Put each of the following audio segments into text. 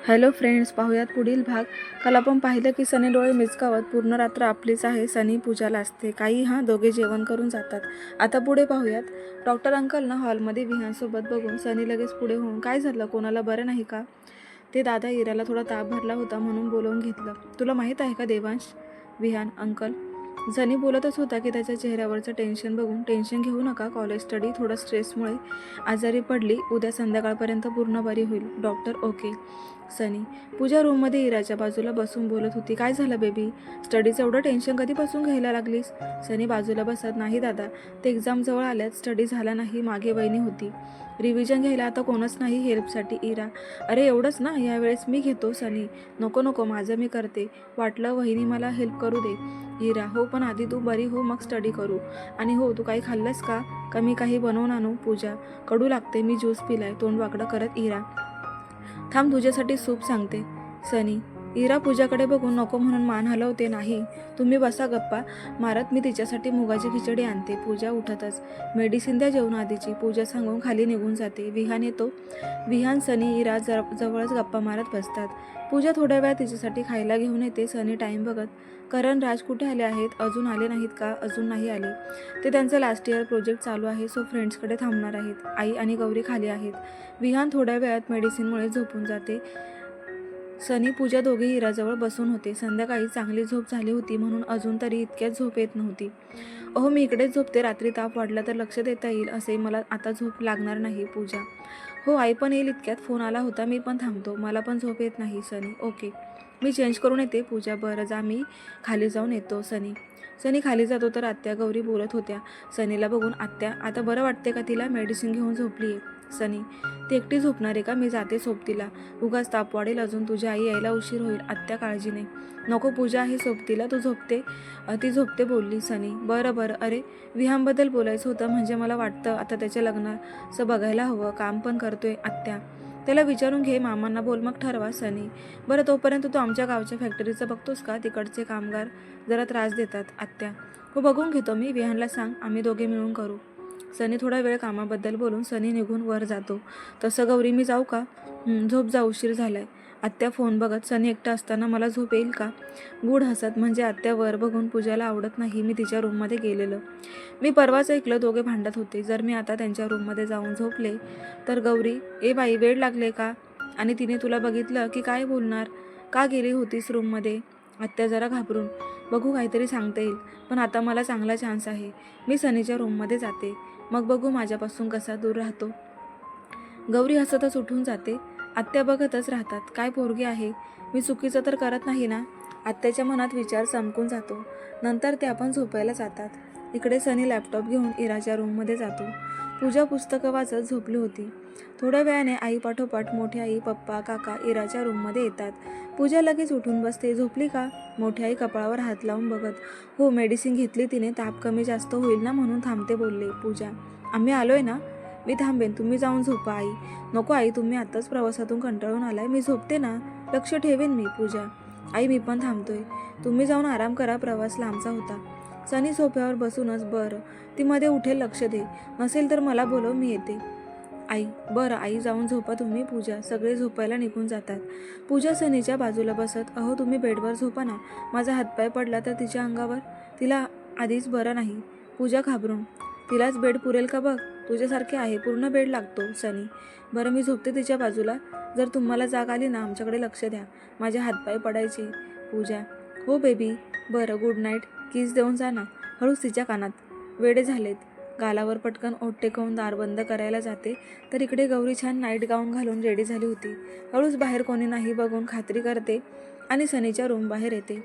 Hello friends, पाहूयात पुढील भाग. काल आपण पाहिलं की सनी डोळे मिचकावत पूर्ण रात्र आपलीच आहे सनी पूजाला असते. काही दोघे जेवण करून जातात. आता पुढे पाहूयात. डॉक्टर अंकलनं हॉलमध्ये विहानसोबत बघून सनी लगेच पुढे होऊन, काय झालं, कोणाला बरं नाही का? ते दादा इराला थोडा ताप भरला होता म्हणून बोलवून घेतलं. तुला माहीत आहे का देवांश? विहान अंकल. सनी बोलतच होता की त्याच्या चेहऱ्यावरचं टेन्शन बघून. टेन्शन घेऊ नका, कॉलेज स्टडी थोडा स्ट्रेसमुळे आजारी पडली, उद्या संध्याकाळपर्यंत पूर्ण बरी होईल. Doctor okay. सनी. पूजा रूममध्ये इराच्या बाजूला बसून बोलत होती. काय झालं बेबी? स्टडीचं एवढं टेन्शन कधीपासून घ्यायला लागलीस? सनी बाजूला बसत, नाही दादा, ते एक्झाम जवळ आल्यात, स्टडी झाला नाही, मागे वहिनी होती, रिव्हिजन घ्यायला आता कोणच नाही हेल्पसाठी. इरा. अरे एवढंच ना, यावेळेस मी घेतो. सनी. नको नको, माझं मी करते, वाटलं वहिनी मला हेल्प करू दे. इरा. हो पण आधी तू बरी हो, मग स्टडी करू. आणि हो, तू काही खाल्लंस का मी काही बनवून आणू? पूजा. कडू लागते, मी ज्यूस पिलाय. तोंड वाकडं करत इरा. थांब, तुझ्यासाठी सूप सांगते. सनी. इरा पूजाकडे बघून नको म्हणून मान हलवते. नाही, तुम्ही बसा गप्पा मारत, मी तिच्यासाठी मुगाची खिचडी आणते. पूजा उठतच, मेडिसिन द्या जेवण आधीची, पूजा सांगून खाली निघून जाते. विहान येतो. विहान सनी इरा जवळच गप्पा मारत बसतात. पूजा थोड्या वेळा तिच्यासाठी खायला घेऊन येते. सनी टाईम बघत, करण राज कुठे आले आहेत? अजून आले नाहीत का? अजून नाही आले, ते त्यांचं लास्ट इयर प्रोजेक्ट चालू आहे, सो फ्रेंड्सकडे थांबणार आहेत. आई आणि गौरी खाली आहेत. विहान थोड्या वेळात मेडिसिनमुळे झोपून जाते. सनी पूजा दोघे इराजवळ बसून होते. संध्याकाळी चांगली झोप झाली होती म्हणून अजून तरी इतक्यात झोप येत नव्हती. अहो, मी इकडेच झोपते, रात्री ताप वाढला तर लक्ष देता येईल, असे मला आता झोप लागणार नाही. पूजा. हो, आई पण येईल इतक्यात, फोन आला होता, मी पण थांबतो, मला पण झोप येत नाही. सनी. ओके, मी चेंज करून येते. पूजा. बरं जा, मी खाली जाऊन येतो. सनी. सनी खाली जातो तर आत्या गौरी बोलत होत्या. सनीला बघून, आत्या आता बरं वाटते का तिला? मेडिसिन घेऊन झोपली आहे. सनी. ती एकटी झोपणार आहे का? मी जाते सोबतीला, उगाच ताप वाढेल अजून, तुझी आई यायला उशीर होईल. आत्या काळजी नाही. नको, पूजा आहे सोबतीला, तू झोपते? ती झोपते बोलली. सनी. बरं बरं. अरे, विहानबद्दल बोलायचं होतं, म्हणजे मला वाटतं आता त्याच्या लग्नाचं बघायला हवं, काम पण करतोय. आत्या. त्याला विचारून घे, मामांना बोल, मग ठरवा. सनी. बरं, तोपर्यंत तू आमच्या गावच्या फॅक्टरीचं बघतोस का? तिकडचे कामगार जरा त्रास देतात. आत्या. हो, बघून घेतो मी, विहानला सांग, आम्ही दोघे मिळून करू. सनी थोडा वेळ कामाबद्दल बोलून सनी निघून वर जातो. तसं गौरी, मी जाऊ का? झोप जा, उशीर झालाय. आत्या फोन बघत. सनी एकटा असताना मला झोप येईल का? गूढ हसत, म्हणजे आत्या वर बघून पूजाला आवडत नाही मी तिच्या रूममध्ये गेलेलं. मी परवाच ऐकलं दोघे भांडत होते. जर मी आता त्यांच्या रूममध्ये जाऊन झोपले तर? गौरी. ए बाई, वेळ लागले का? आणि तिने तुला बघितलं की काय बोलणार? का गेली होतीस रूममध्ये? आत्या जरा घाबरून. बघू, काहीतरी सांगता येईल, पण आता मला चांगला चान्स आहे, मी सनीच्या रूममध्ये जाते, मग बघू माझ्यापासून कसा दूर राहतो. गौरी हसतच उठून जाते. आत्या बघतच राहतात. काय पोरगी आहे, मी चुकीचं तर करत नाही ना? आत्याच्या मनात विचार चमकून जातो. नंतर ते आपण झोपायला जातात. इकडे सनी लॅपटॉप घेऊन इराच्या रूममध्ये जातो. पूजा पुस्तकं वाचत झोपली होती. थोड्या वेळाने आई पाठोपाठ मोठी आई, पप्पा, काका इराच्या रूममध्ये येतात. पूजा लगेच उठून बसते. झोपली का? मोठी आई कपाळावर हात लावून बघत. हो, मेडिसिन घेतली तिने, ताप कमी जास्त होईल ना म्हणून थांबते बोलले. पूजा. आम्ही आलोय ना, मी थांबेन, तुम्ही जाऊन झोपा. आई. नको आई, तुम्ही आत्ताच प्रवासातून कंटाळून आलाय, मी झोपते ना, लक्ष ठेवेन मी. पूजा. आई, मी पण थांबतोय, तुम्ही जाऊन आराम करा, प्रवास लांबचा होता. सनी सोफ्यावर बसूनच. बरं, ती मध्ये उठेल, लक्ष दे, नसेल तर मला बोलव, मी येते. आई. बरं आई, जाऊन झोपा तुम्ही. पूजा. सगळे झोपायला निघून जातात. पूजा सनीच्या बाजूला बसत. अहो, तुम्ही बेडवर झोपा ना, माझा हातपाय पडला तर तिच्या अंगावर, तिला आधीच बरं नाही. पूजा घाबरून. तिलाच बेड पुरेल का बघ, तुझ्यासारखे आहे, पूर्ण बेड लागतो. सनी. बरं, मी झोपते तिच्या बाजूला, जर तुम्हाला जाग आली ना आमच्याकडे लक्ष द्या, माझे हातपाय पडायचे. पूजा. हो बेबी. बरं, गुड नाईट, किस देऊन जा ना. हळूच तिच्या कानात. वेडे झालेत. गालावर पटकन ओठ टेकवून दार बंद करायला जाते तर इकडे गौरी छान नाईट गाऊन घालून रेडी झाली होती. हळूच बाहेर कोणी नाही बघून खात्री करते आणि सनीच्या रूम बाहेर येते.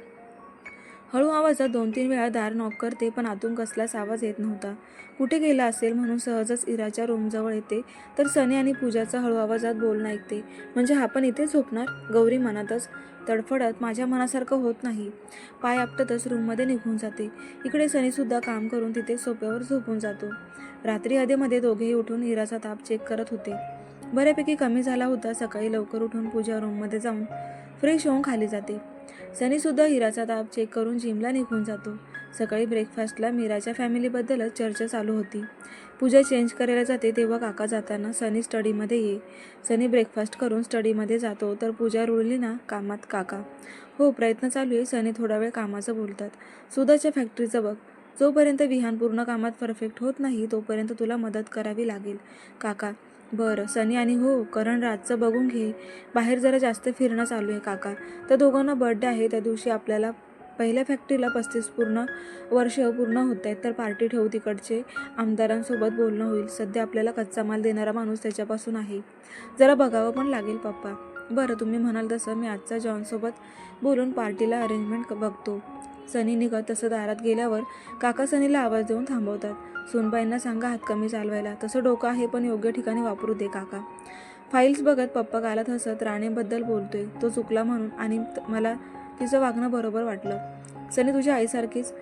हळू आवाजात 2-3 वेळा दार नॉक करते, पण आतून कसलाच आवाज येत नव्हता. कुठे गेला असेल म्हणून सहजच इराच्या रूमजवळ येते तर सनी आणि पूजाचा हळू आवाजात बोलणं ऐकते. म्हणजे हा पण इथे झोपणार? गौरी मनातच तडफडत. माझ्या मनासारखं होत नाही. पाय आपटतच रूममध्ये निघून जाते. इकडे सनीसुद्धा काम करून तिथे सोफ्यावर झोपून जातो. रात्री अधेमध्ये दोघेही उठून इराचा ताप चेक करत होते. बऱ्यापैकी कमी झाला होता. सकाळी लवकर उठून पूजा रूममध्ये जाऊन फ्रेश होऊन खाली जाते. सनीसुद्धा हिराचा ताप चेक करून जिमला निघून जातो. सकाळी ब्रेकफास्टला मीराच्या फॅमिलीबद्दलच चर्चा चालू होती. पूजा चेंज करायला जाते तेव्हा काका जाताना सनी स्टडीमध्ये ये. सनी ब्रेकफास्ट करून स्टडीमध्ये जातो तर पूजा रुळली ना कामात काका. हो प्रयत्न चालू आहे. सनी थोडा वेळ कामाचं बोलतात. सुधाच्या फॅक्टरीचं बघ. जोपर्यंत विहान पूर्ण कामात परफेक्ट होत नाही तोपर्यंत तुला मदत करावी लागेल काका. बरं सनी आणि हो करण राजचं बघून घे. बाहेर जरा जास्त फिरणं चालू आहे काका. त्या दोघांना बर्थडे आहे त्या दिवशी आपल्याला पहिल्या फॅक्टरीला 35 वर्ष पूर्ण होत आहेत तर पार्टी ठेवू. तिकडचे आमदारांसोबत बोलणं होईल. सध्या आपल्याला कच्चा माल देणारा माणूस त्याच्यापासून आहे. जरा बघावं पण लागेल पप्पा. बरं तुम्ही म्हणाल तसं मी आजचा जॉनसोबत बोलून पार्टीला अरेंजमेंट बघतो. सनी निघत तसं दारात गेल्यावर काका सनीला आवाज देऊन थांबवतात. सुनबाईंना सांगा हात कमी चालवायला. तसं डोकं आहे पण योग्य ठिकाणी वापरू दे काका. फाईल्स बघत पप्पा गालात हसत राणेबद्दल बोलतोय. तो चुकला म्हणून आणि मला तिचं वागणं बरोबर वाटलं. सनी तुझ्या आईसारखीच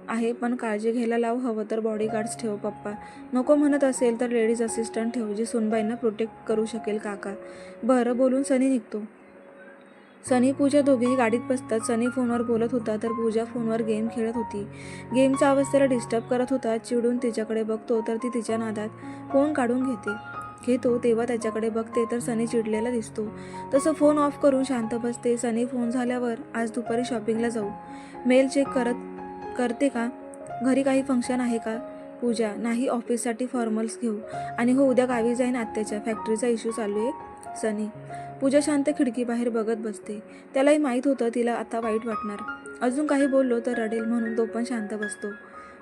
आहे पण काळजी घ्यायला लाव. हवं तर बॉडीगार्ड्स ठेव पप्पा. नको म्हणत असेल तर लेडीज असिस्टंट ठेव जी सुनबाईंना प्रोटेक्ट करू शकेल काका. बरं बोलून सनी निघतो. सनी पूजा दोघेही गाडीत बसतात. सनी फोनवर बोलत होता तर पूजा फोनवर गेम खेळत होती. गेमचा आवाज त्याला डिस्टर्ब करत होता. चिडून तिच्याकडे बघतो तर ती तिच्या नादात फोन काढून घेतो तेव्हा त्याच्याकडे बघते तर सनी चिडलेला दिसतो. तसं फोन ऑफ करून शांत बसते. सनी फोन झाल्यावर आज दुपारी शॉपिंगला जाऊ. मेल चेक करते का? घरी काही फंक्शन आहे का? पूजा नाही ऑफिससाठी फॉर्मल्स घेऊ. आणि हो उद्या गावी जाईन आत्याच्या फॅक्टरीचा इश्यू चालू आहे. सनी पूजा शांत खिडकीबाहेर बघत बसते. त्यालाही माहीत होतं तिला आता वाईट वाटणार. अजून काही बोललो तर रडेल म्हणून तो पण शांत बसतो.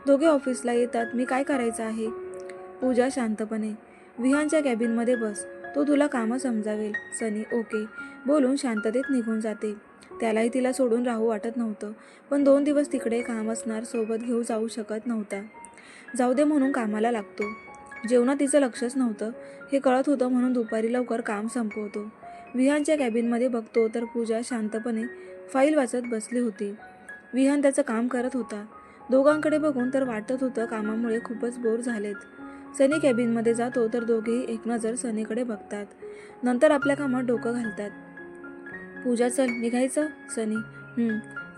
दोघे ऑफिसला येतात. मी काय करायचं आहे? पूजा शांतपणे विहानच्या कॅबिनमध्ये बस. तो तुला कामं समजावेल. सनी ओके बोलून शांततेत निघून जाते. त्यालाही तिला सोडून राहू वाटत नव्हतं पण 2 दिवस तिकडे काम असणार सोबत घेऊ जाऊ शकत नव्हता. जाऊ दे म्हणून कामाला लागतो. जेवणात तिचं लक्षच नव्हतं हे कळत होतं म्हणून दुपारी लवकर काम संपवतो. विहानच्या कॅबिनमध्ये बघतो तर पूजा शांतपणे फाईल वाचत बसली होती. विहान त्याचं काम करत होता. दोघांकडे बघून तर वाटत होतं कामामुळे खूपच बोर झालेत. सनी कॅबिनमध्ये जातो तर दोघेही एक नजर सनीकडे बघतात. नंतर आपल्या कामात डोकं घालतात. पूजा चल निघायचं? सनी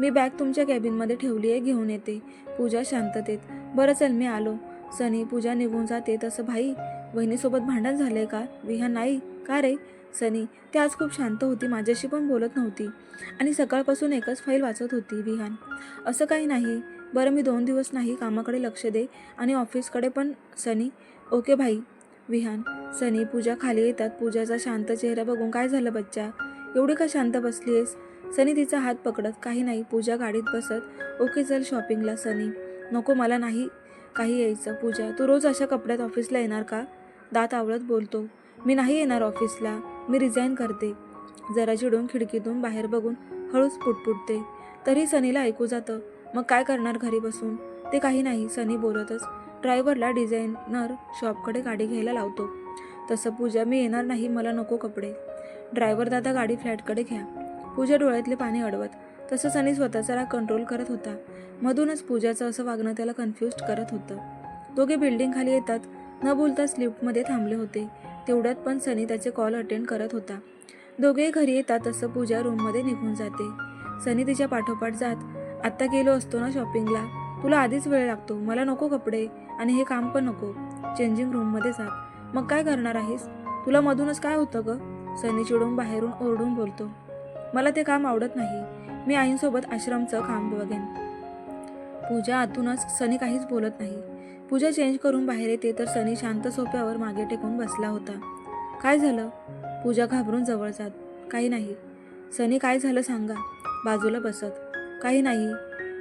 मी बॅग तुमच्या कॅबिनमध्ये ठेवली आहे घेऊन येते. पूजा शांततेत बरं चल मी आलो. सनी पूजा निघून जाते. तसं भाई बहिणीसोबत भांडण झालंय का? विहान नाही. का रे? सनी ती आज खूप शांत होती. माझ्याशी पण बोलत नव्हती आणि सकाळपासून एकच फाईल वाचत होती. विहान असं काही नाही. बरं मी 2 दिवस नाही. कामाकडे लक्ष दे आणि ऑफिसकडे पण. सनी ओके भाई. विहान सनी पूजा खाली येतात. पूजाचा शांत चेहरा बघून काय झालं बच्चा? एवढी का शांत बसली आहेस? सनी तिचा हात पकडत काही नाही. पूजा गाडीत बसत ओके चल शॉपिंगला. सनी नको मला नाही काही यायचं. पूजा तू रोज अशा कपड्यात ऑफिसला येणार का? दात आवळत बोलतो. मी नाही येणार ऑफिसला. मी रिझाईन करते. जरा चिडून खिडकीतून बाहेर बघून हळूच पुटपुटते. तरी सनीला ऐकू जातं. मग काय करणार घरी बसून? ते काही नाही. सनी बोलतच ड्रायव्हरला डिझायनर शॉपकडे गाडी घ्यायला लावतो. तसं पूजा मी येणार नाही. मला नको कपडे. ड्रायव्हर दादा गाडी फ्लॅटकडे घ्या. पूजा डोळ्यातले पाणी अडवत. तसं सनी स्वतःचा राग कंट्रोल करत होता. मधूनच पूजाचं असं वागणं त्याला कन्फ्युज करत होतं. दोघे बिल्डिंग खाली येतात. न बोलताच लिफ्टमध्ये थांबले होते. तेवढ्यात पण सनी त्याचे कॉल अटेंड करत होता. दोघेही घरी येतात. तसं पूजा रूममध्ये निघून जाते. सनी तिच्या पाठोपाठ जात आत्ता गेलो असतो ना शॉपिंगला. तुला आधीच वेळ लागतो. मला नको कपडे आणि हे काम पण नको. चेंजिंग रूममध्ये जात. मग काय करणार आहेस? तुला मधूनच काय होतं ग? सनी चिडून बाहेरून ओरडून बोलतो. मला ते काम आवडत नाही. मी आईंसोबत आश्रमचं काम बघेन. पूजा आतूनच सनी काहीच बोलत नाही. पूजा चेंज करून बाहेर येते तर सनी शांत सोफ्यावर मागे टेकून बसला होता. काय झालं? पूजा घाबरून जवळ जात. काही नाही. सनी काय झालं सांगा. बाजूला बसत. काही नाही.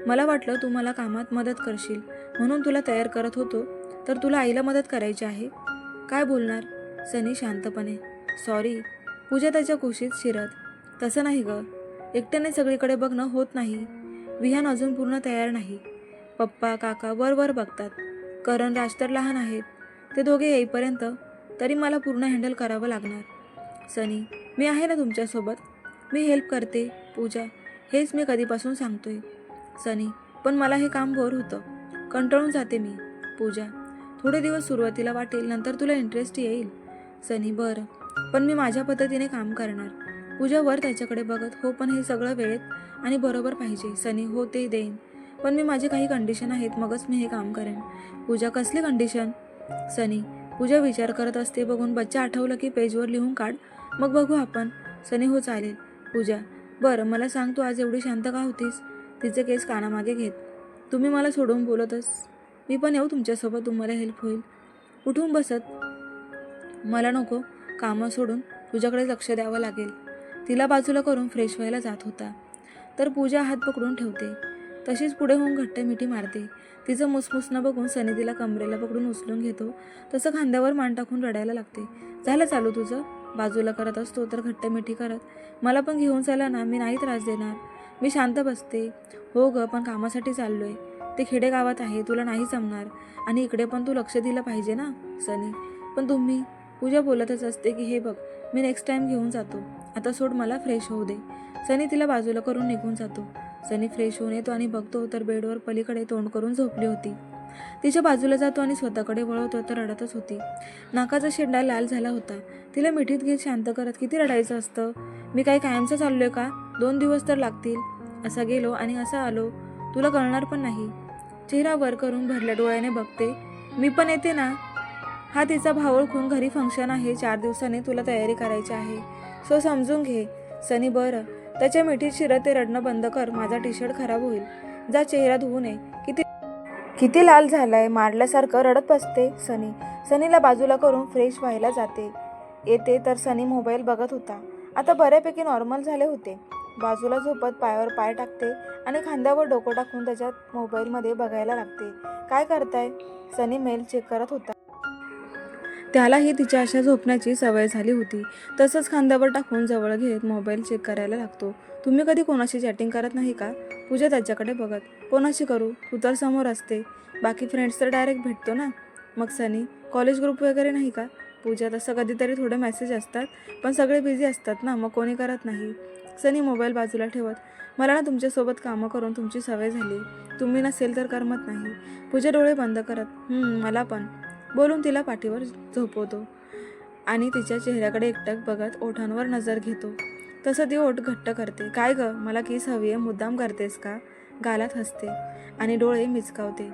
मला वाटलं तू मला कामात मदत करशील म्हणून तुला तयार करत होतो. तर तुला आईला मदत करायची आहे? काय बोलणार? सनी शांतपणे सॉरी. पूजा त्याच्या कुशीत शिरत. तसं नाही ग. एकट्याने सगळीकडे बघणं होत नाही. विहान अजून पूर्ण तयार नाही. पप्पा काका वर बघतात. करण राज तर लहान आहेत. ते दोघे येईपर्यंत तरी मला पूर्ण हँडल करावं लागणार. सनी मी आहे ना तुमच्यासोबत. मी हेल्प करते. पूजा हेच मी कधीपासून सांगतोय. सनी पण मला हे काम बोर होतं. कंटाळून जाते मी. पूजा थोडे दिवस सुरुवातीला वाटेल नंतर तुला इंटरेस्ट येईल. सनी बरं पण मी माझ्या पद्धतीने काम करणार. पूजा वर त्याच्याकडे बघत हो पण हे सगळं वेळेत आणि बरोबर पाहिजे. सनी हो ते देईन. पण मी माझी काही कंडिशन आहेत, मगच मी हे काम करेन. पूजा, कसली कंडिशन? सनी. पूजा विचार करत असते बघून बच्चा आठवलं की पेजवर लिहून काढ, मग बघू आपण. सनी, हो चालेल. पूजा, बरं मला सांग, तू आज एवढी शांत का होतीस? तिचे केस कानामागे घेत. तुम्ही मला सोडून बोलतस, मी पण येऊ तुमच्यासोबत, तुम्हाला हेल्प होईल. उठून बसत. मला नको, कामं सोडून तुझ्याकडे लक्ष द्यावं लागेल. तिला बाजूला करून फ्रेश व्हायला जात होता तर पूजा हात पकडून ठेवते. तशीच पुढे होऊन घट्ट मिठी मारते. तिचं मुसमुसणं बघून सनी तिला कमरेला पकडून उचलून घेतो. तसं खांद्यावर मान टाकून रडायला लागते. झालं चालू तुझं? बाजूला करत असतो तर घट्ट मिठी करत, मला पण घेऊन चला ना, मी नाही त्रास देणार. मी शांत बसते. हो ग, पण कामासाठी चाललोय. ते खेडेगावात आहे, तुला नाही जमणार. आणि इकडे पण तू लक्ष दिलं पाहिजे ना. सनी, पण तुम्ही. पूजा बोलतच असते की हे बघ, मी नेक्स्ट टाइम घेऊन जातो, आता सोड, मला फ्रेश होऊ दे. सनी तिला बाजूला करून निघून जातो. सनी फ्रेश होऊन येतो आणि बघतो तर बेडवर पलीकडे तोंड करून झोपली होती. तिच्या बाजूला जातो आणि स्वतःकडे वळवतो तर रडतच होती. नाकाचा शेंडा लाल झाला होता. तिला मिठीत घेत शांत करत, किती रडायचं असतं? मी काही कायमचं चाललोय का? 2 दिवस तर लागतील. असा गेलो आणि असा आलो, तुला कळणार पण नाही. चेहरा वर करून भरल्या डोळ्याने बघते. मी पण येते ना. हा तिचा भाव ओळखून, घरी फंक्शन आहे, 4 दिवसांनी तुला तयारी करायची आहे, सो समजून घे. सनी, बरं. त्याच्या मिठीत शिरत, ते रडणं बंद कर, माझा टी शर्ट खराब होईल, जा चेहरा धुवू नये. किती लाल झालाय, मारल्यासारखं रडत बसते. सनीला बाजूला करून फ्रेश व्हायला जाते. येते तर सनी मोबाईल बघत होता. आता बऱ्यापैकी नॉर्मल झाले होते. बाजूला झोपत पायावर पाय टाकते आणि खांद्यावर डोकं टाकून त्याच्या मोबाईलमध्ये बघायला लागते. काय करताय? सनी मेल चेक करत होता. त्यालाही तिच्या अशा झोपण्याची सवय झाली होती. तसंच खांद्यावर टाकून जवळ घेत मोबाईल चेक करायला लागतो. तुम्ही कधी कोणाशी चॅटिंग करत नाही का? पूजा त्याच्याकडे बघत, कोणाशी करू, तू तर समोर असते, बाकी फ्रेंड्स तर डायरेक्ट भेटतो ना. मग सनी, कॉलेज ग्रुप वगैरे नाही का? पूजा, तसं कधीतरी थोडे मेसेज असतात, पण सगळे बिझी असतात ना, मग कोणी करत नाही. सनी मोबाईल बाजूला ठेवत, मला ना तुमच्यासोबत कामं करून तुमची सवय झाली, तुम्ही नसेल तर करमत नाही. पूजा डोळे बंद करत, मला पण, बोलून तिला पाठीवर झोपवतो आणि तिच्या चेहऱ्याकडे एकटक बघत ओठांवर नजर घेतो. तसं ती ओठ घट्ट करते. काय ग, मला किस हवी आहे, मुद्दाम करतेस का? गालात हसते आणि डोळे मिचकावते.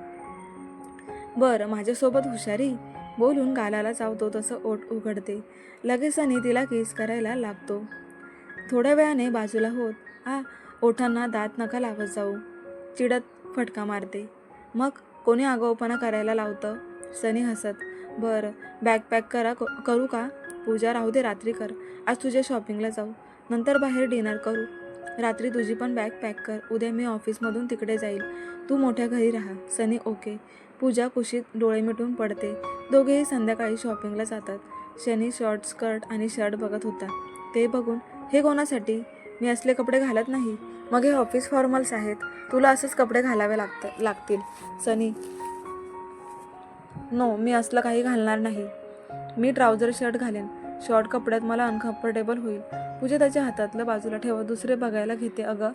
बरं, माझ्यासोबत हुशारी, बोलून गालाला चावतो तसं ओठ उघडते. लगेच सनी तिला किस करायला लागतो. थोड्या वेळाने बाजूला होत, ओठांना दात नका लावत जाऊ, चिडत फटका मारते. मग कोणी आगाऊपणा करायला लावतं? सनी हसत, बरं बॅग पॅक करू का? पूजा, राहू दे, रात्री कर, आज तुझ्या शॉपिंगला जाऊ, नंतर बाहेर डिनर करू. रात्री तुझी पण बॅग पॅक कर, उद्या मी ऑफिसमधून तिकडे जाईल, तू मोठ्या घरी राहा. सनी, ओके. पूजा कुशीत डोळे मिटून पडते. दोघेही संध्याकाळी शॉपिंगला जातात. शनी शॉर्ट स्कर्ट आणि शर्ट बघत होता. ते बघून, हे कोणासाठी? मी असले कपडे घालत नाही. मग हे ऑफिस फॉर्मल्स आहेत, तुला असंच कपडे घालावे लागतील. सनी, नो, मी असलं काही घालणार नाही. मी ट्राउझर शर्ट घालेन, शॉर्ट कपड्यात मला अनकम्फर्टेबल होईल. पूजा त्याच्या हातातलं बाजूला ठेवत दुसरे बघायला घेते. अगं,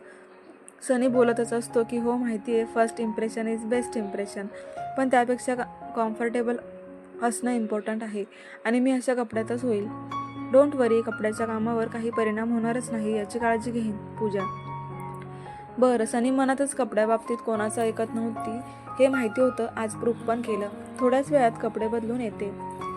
सनी बोलतच असतो की हो माहिती आहे, first impression is best impression, पण त्यापेक्षा कम्फर्टेबल असणं इम्पॉर्टंट आहे आणि मी अशा कपड्यातच होईल. डोंट वरी, कपड्याच्या कामावर काही परिणाम होणारच नाही, याची काळजी घेईन. पूजा, बरं. सनी मनातच कपड्याबाबतीत कोणाचं ऐकत नव्हती हे माहिती होतं, आज प्रूफ पण केलं. थोड्याच वेळात कपडे बदलून येते.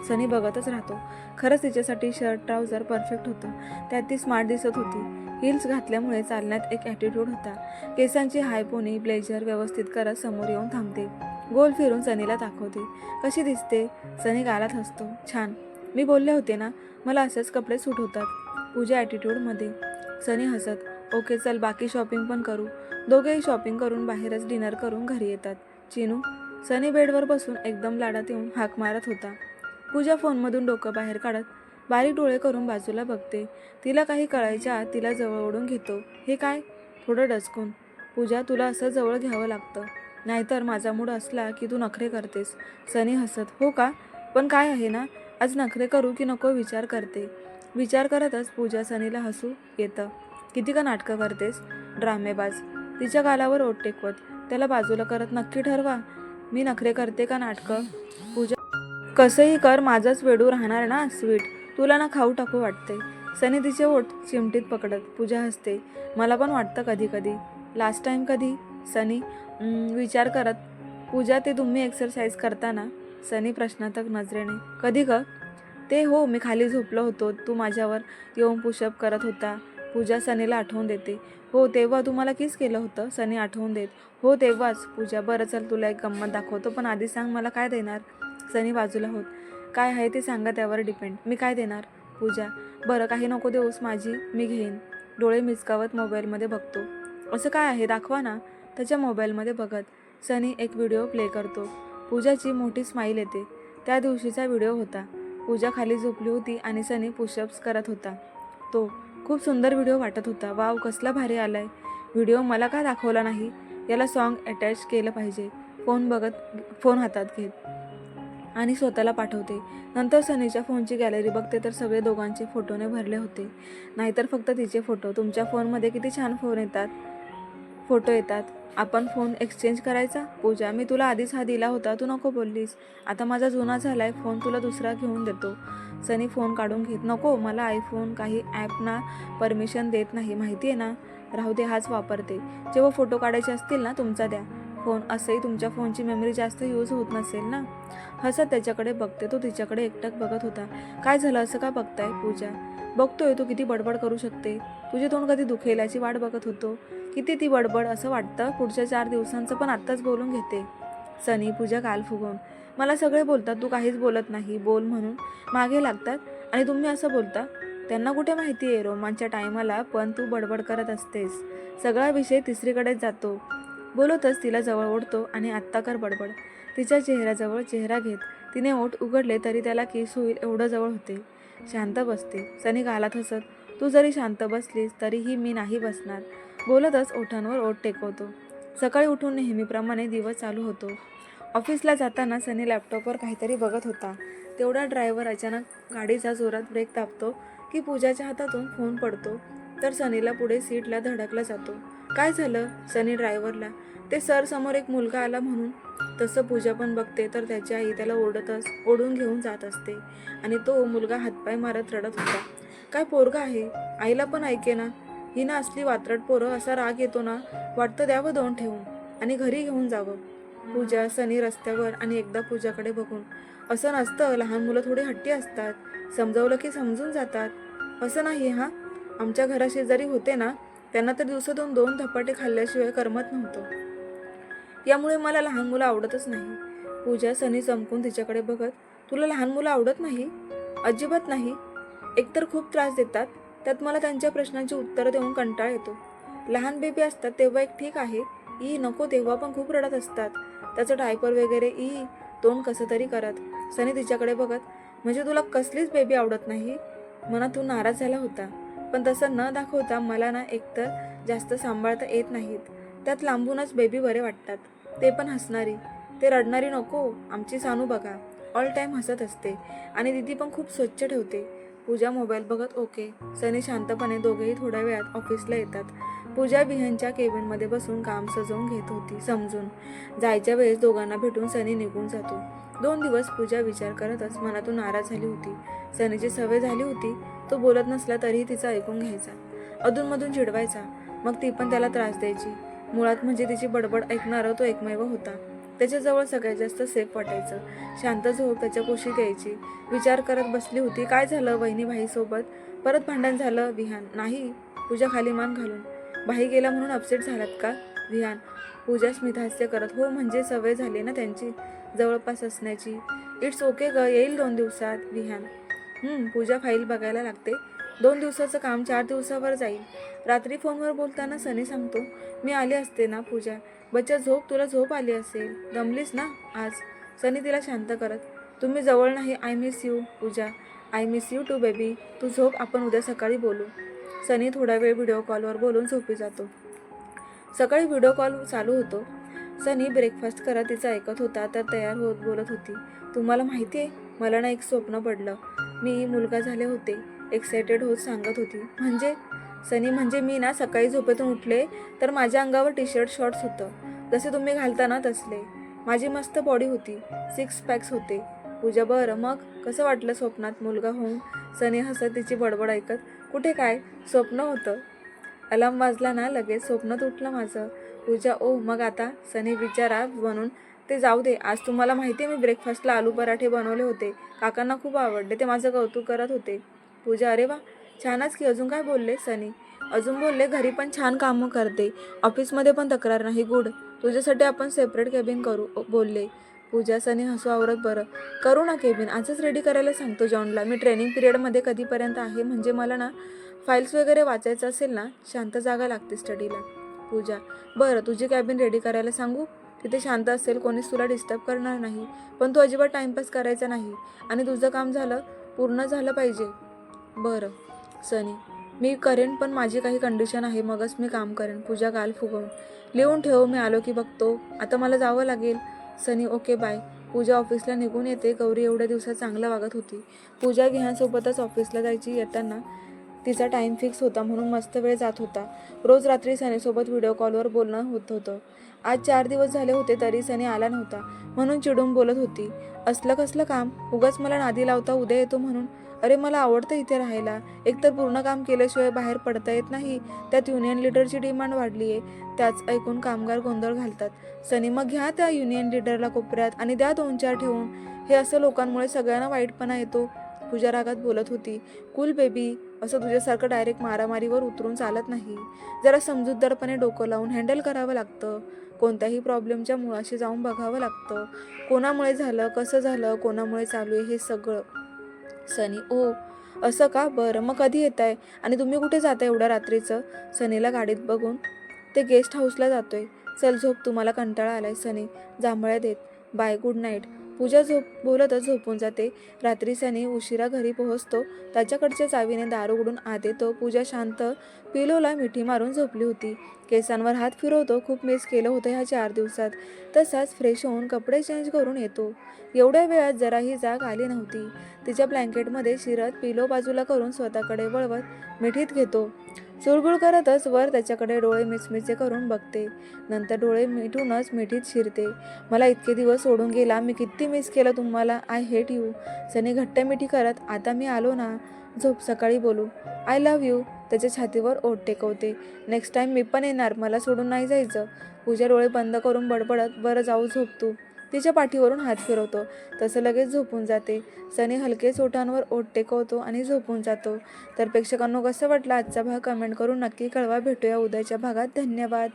सनी बघतच राहतो. खरंच तिच्यासाठी शर्ट ट्राउझर परफेक्ट होतं. त्यात ती स्मार्ट दिसत होती. हिल्स घातल्यामुळे चालण्यात एक ॲटिट्यूड होता. केसांची हाय पोनी ब्लेझर व्यवस्थित करत समोर येऊन थांबते. गोल फिरून सनीला दाखवते. कशी दिसते? सनी गालात हसतो. छान, मी बोलले होते ना, मला असेच कपडे सूट होतात. पूजा ॲटिट्यूडमध्ये. सनी हसत, ओके चल, बाकी शॉपिंग पण करू. दोघेही शॉपिंग करून बाहेरच डिनर करून घरी येतात. चिनू, सनी बेडवर बसून एकदम लाडात येऊन हाक मारत होता. पूजा फोनमधून डोकं बाहेर काढत बारीक डोळे करून बाजूला बघते. तिला काही कळायच्या आत तिला जवळ ओढून घेतो. हे काय? थोडं डचकून. पूजा, तुला असं जवळ घ्यावं लागतं, नाहीतर माझा मूड असला की तू नखरे करतेस. सनी हसत, हो का? पण काय आहे ना, आज नखरे करू की नको विचार करते. विचार करतच पूजा सनीला हसू येतं. किती का नाटकं करतेस, ड्रामेबाज. तिच्या गालावर ओठ टेकवत त्याला बाजूला करत, नक्की ठरवा, मी नखरे करते का नाटकं? पूजा, कसंही कर, माझंच वेडू राहणार ना स्वीट, तुला ना खाऊ टाकू वाटते. सनी तिचे ओठ चिमटीत पकडत. पूजा हसते, मला पण वाटतं कधी कधी. लास्ट टाइम कधी? सनी विचार करत, पूजा ते तुम्ही एक्सरसाइज करता ना? सनी प्रश्नार्थक नजरेने, कधी ग? ते हो, मी खाली झोपलो होतो, तू माझ्यावर येऊन पुशअप करत होता. पूजा सनीला आठवून देते. हो तेव्हा तू मला किस केलं होतं? सनी आठवून देत. हो तेव्हाच. पूजा, बरं चल तुला एक गंमत दाखवतो, पण आधी सांग मला काय देणार? सनी बाजूला होत, काय आहे ते सांगा, त्यावर डिपेंड. मी काय देणार? पूजा, बरं काही नको देऊस, माझी मी घेईन. डोळे मिचकावत मोबाईलमध्ये बघतो. असं काय आहे दाखवा ना? त्याच्या मोबाईलमध्ये बघत सनी एक व्हिडिओ प्ले करतो. पूजाची मोठी स्माईल येते. त्या दिवशीचा व्हिडिओ होता. पूजा खाली झोपली होती आणि सनी पुशअप्स करत होता. तो खूप सुंदर व्हिडिओ वाटत होता. वाव, कसला भारी आलाय व्हिडिओ, मला का दाखवला नाही? याला सॉन्ग अटॅच केलं पाहिजे. फोन हातात घेत आणि स्वतःला पाठवते. नंतर सनीच्या फोनची गॅलरी बघते तर सगळे दोघांचे फोटोने भरले होते. नाहीतर फक्त तिचे फोटो. तुमच्या फोनमध्ये किती छान फोटो येतात. आपण फोन एक्सचेंज करायचा? पूजा, मी तुला आधीच हा दिला होता, तू नको बोललीस. आता माझा जुना झालाय फोन, तुला दुसरा घेऊन देतो. सनी फोन काढून घेत, नको, मला आयफोन काही ॲपना परमिशन देत नाही, माहिती आहे ना? राहू दे, हाच वापरते. जेव्हा फोटो काढायचे असतील ना तुमचा द्या फोन. असंही तुमच्या फोनची मेमरी जास्त यूज होत नसेल ना? हसत त्याच्याकडे बघते. तो तिच्याकडे एकटक बघत होता. काय झालं, असं का बघताय? पूजा, बघतोय तू किती बडबड करू शकते. तुझे तोंड कधी दुखेल याची वाट बघत होतो. किती ती बडबड, असं वाटतं पुढच्या 4 दिवसांचं पण आत्ताच बोलून घेते. सनी, पूजा गाल फुगवून, मला सगळे बोलतात तू काहीच बोलत नाही, बोल म्हणून मागे लागतात आणि तुम्ही असं बोलता. त्यांना कुठे माहिती आहे रोमांच्या टायमाला पण तू बडबड करत असतेस. सगळा विषय तिसरीकडेच जातो. बोलतच तिला जवळ ओढतो आणि आत्ता कर बडबड. तिच्या चेहऱ्याजवळ चेहरा घेत तिने ओठ उघडले तरी त्याला किस होईल एवढं जवळ होते. शांत बसते. सनी गालात हसत, तू जरी शांत बसलीस तरीही मी नाही बसणार. बोलतच ओठांवर ओठ टेकवतो. सकाळी उठून नेहमीप्रमाणे दिवस चालू होतो. ऑफिसला जाताना सनी लॅपटॉपवर काहीतरी बघत होता. तेवढा ड्रायव्हर अचानक गाडीचा जोरात ब्रेक दाबतो की पूजाच्या हातातून फोन पडतो तर सनीला पुढे सीटला धडकला जातो. काय झालं? सनी ड्रायव्हरला, ते सर समोर एक मुलगा आला म्हणून. तसं पूजा पण बघते तर त्याची आई त्याला ओढून घेऊन जात असते आणि तो मुलगा हातपाय मारत रडत होता. काय पोरगा आहे, आईला पण ऐके ना. ही ना असली वात्रट पोरं, असा राग येतो ना, वाटतं द्यावं 2 ठेवून आणि घरी घेऊन जावं. पूजा, सनी रस्त्यावर आणि एकदा पूजाकडे बघून, असं नसतं, लहान मुलं थोडी हट्टी असतात, समजावलं की समजून जातात. असं नाही हां, आमच्या घराशेजारी होते ना, त्यांना तर दिवसातून 2 धपाटे खाल्ल्याशिवाय करमत नव्हतं. यामुळे मला लहान मुलं आवडतच नाही. पूजा, सनी चमकून तिच्याकडे बघत, तुला लहान मुलं आवडत नाही? अजिबात नाही. एकतर खूप त्रास देतात, त्यात मला त्यांच्या प्रश्नांची उत्तरं देऊन कंटाळ येतो. लहान बेबी असतात तेव्हा एक ठीक आहे, नको तेव्हा पण खूप रडत असतात. त्याचं डायपर वगैरे तोंड कसं तरी करत. सनी तिच्याकडे बघत, म्हणजे तुला कसलीच बेबी आवडत नाही? मनातून नाराज झाला होता. पण तसं न दाखवता, मला ना एकतर जास्त सांभाळता येत नाहीत, त्यात लांबूनच बेबी बरे वाटतात, ते पण हसणारी. ते रडणारी नको. आमची सानू बघा, ऑल टाईम हसत असते आणि दीदी पण खूप स्वच्छ ठेवते. पूजा मोबाईल बघत, ओके. सनी शांतपणे. दोघेही थोड्या वेळात ऑफिसला येतात. पूजा विहानच्या केबिनमध्ये बसून काम सजवून घेत होती. समजून जायच्या वेळेस दोघांना भेटून सनी निघून जातो. 2 दिवस पूजा विचार करतच मनातून नाराज झाली होती. सनीची सवय झाली होती, तो बोलत नसला तरीही तिचं ऐकून घ्यायचा, अधूनमधून चिडवायचा, मग ती पण त्याला त्रास द्यायची. मुळात म्हणजे तिची बडबड ऐकणारा तो एकमेव होता. त्याच्याजवळ सगळ्यात जास्त सेफ वाटायचं. शांत झोप त्याच्या कुशीत यायची. विचार करत बसली होती, काय झालं वहिनी भाईसोबत? परत भांडण झालं? विहान, नाही. पूजा खाली मान घालून, भाई गेला म्हणून अपसेट झालात का? विहान, पूजा स्मितहास्य करत, हो म्हणजे सवय झाली ना त्यांची जवळपास असण्याची. इट्स ओके ग, येईल 2 दिवसात. विहान, पूजा फाईल बघायला लागते. 2 दिवसाचं काम 4 दिवसावर जाईल. रात्री फोनवर बोलताना सनी सांगतो, मी आले असते ना. पूजा, बच्चा झोप, तुला झोप आली असेल, दमलीस ना आज. सनी तिला शांत करत, तुम्ही जवळ नाही, I miss you. Pooja, I miss you too baby. तू झोप, आपण उद्या सकाळी बोलू. सनी थोडा वेळ व्हिडिओ कॉलवर बोलून झोपी जातो. सकाळी व्हिडिओ कॉल चालू होतो. सनी ब्रेकफास्ट करत तिचं ऐकत होता तर तयार होत बोलत होती, तुम्हाला माहिती आहे, मला ना एक स्वप्न पडलं. मी मुलगा झाले होते. एक्सायटेड होत सांगत होती. म्हणजे? सनी, म्हणजे मी ना सकाळी झोपेतून उठले तर माझ्या अंगावर टी शर्ट शॉर्ट्स होतं, जसे तुम्ही घालता ना तसले. माझी मस्त बॉडी होती, 6 पॅक्स होते. पूजा, बरं मग कसं वाटलं स्वप्नात मुलगा होऊन? सनी हसत तिची बडबड ऐकत, कुठे काय, स्वप्न होतं. अलार्म वाजला ना लगेच स्वप्न तुटलं माझं. पूजा ओ मग आता सनी विचारा म्हणून ते जाऊ दे. आज तुम्हाला माहिती आहे मी ब्रेकफास्टला आलू पराठे बनवले होते. काकांना खूप आवडले. ते माझं कौतुक करत होते. पूजा अरे वा छानच की. अजून काय बोलले सनी? अजून बोलले घरी पण छान कामं करते. ऑफिसमध्ये पण तक्रार नाही. गुड. तुझ्यासाठी आपण सेपरेट केबिन करू बोलले. पूजा सनी हसू आवरत बरं करू ना केबिन. आजच रेडी करायला सांगतो जॉनला. मी ट्रेनिंग पिरियडमध्ये कधीपर्यंत आहे म्हणजे मला ना फाईल्स वगैरे वाचायचं असेल ना शांत जागा लागते स्टडीला. पूजा बरं तुझी कॅबिन रेडी करायला सांगू? तिथे शांत असेल कोणीच तुला डिस्टर्ब करणार नाही. पण तू अजिबात टाईमपास करायचा नाही आणि तुझं काम पूर्ण झालं पाहिजे. बरं सनी मी करेन पण माझी काही कंडिशन आहे मगच मी काम करेन. पूजा गाल फुगवून लिहून ठेव मी आलो की बघतो. आता मला जावं लागेल. सनी ओके बाय. पूजा ऑफिसला निघून येते. गौरी एवढ्या दिवसात चांगलं वागत होती. पूजा विहानसोबतच ऑफिसला जायची. येताना तिचा टाईम फिक्स होता म्हणून मस्त वेळ जात होता. रोज रात्री सनीसोबत व्हिडिओ कॉलवर बोलणं होत होतं. आज 4 दिवस झाले होते तरी सनी आला नव्हता म्हणून चिडून बोलत होती. असलं कसलं काम? उगाच मला नादी लावता उद्या येतो म्हणून. अरे मला आवडतं इथे राहायला. एकतर पूर्ण काम केल्याशिवाय बाहेर पडता येत नाही. त्यात युनियन लीडरची डिमांड वाढली आहे. त्याच ऐकून कामगार गोंधळ घालतात. सनी मग घ्या त्या युनियन लीडरला कोपऱ्यात आणि द्या 2-4 ठेवून. हे असं लोकांमुळे सगळ्यांना वाईटपणा येतो. पूजा रागात बोलत होती. Cool baby. असं तुझ्यासारखं डायरेक्ट मारामारीवर उतरून चालत नाही. जरा समजूतदारपणे डोकं लावून हँडल करावं लागतं. कोणत्याही प्रॉब्लेमच्या मुळाशी जाऊन बघावं लागतं. कोणामुळे झालं, कसं झालं, कोणामुळे चालू आहे हे सगळं. सनी ओ असं का? बरं मग कधी येताय आणि तुम्ही कुठे जाताय एवढ्या रात्रीचं? सनीला गाडीत बघून ते गेस्ट हाऊसला जातोय. चल झोप तुम्हाला कंटाळा आलाय. सनी जांभळ्या देत. Bye good night. पूजा बोलतच झोपून जाते. रात्री सनी उशिरा घरी पोहोचतो. त्याच्याकडच्या चावीने दार उघडून आत येतो. पूजा शांत पिलोला मिठी मारून झोपली होती. केसांवर हात फिरवतो. खूप मिस केलं होतं ह्या 4 दिवसात. तसाच फ्रेश होऊन कपडे चेंज करून येतो. एवढ्या वेळात जराही जाग आली नव्हती. तिच्या ब्लँकेटमध्ये शिरत पिलो बाजूला करून स्वतःकडे वळवत मिठीत घेतो. चुळबुळ करतच वर त्याच्याकडे डोळे मिचमिचे करून बघते. नंतर डोळे मिटूनच मिठीत शिरते. मला इतके दिवस सोडून गेला. मी किती मिस केलं तुम्हाला. I hate you. सनी घट्ट मिठी करत आता मी आलो ना. झोप सकाळी बोलू. I love you. त्याच्या छातीवर ओठ टेकवते. नेक्स्ट टाइम मी पण येणार. मला सोडून नाही जायचं. पूजा डोळे बंद करून बडबडत बरं जाऊ झोप तू. तिच्या पाठीवरून हात फिरवतो. तसं लगेच झोपून जाते. सनी हलकेच ओठांवर ओठ टेकवतो आणि झोपून जातो. तर प्रेक्षकांनो कसं वाटलं आजचा भाग कमेंट करून नक्की कळवा. भेटूया उद्याच्या भागात. धन्यवाद.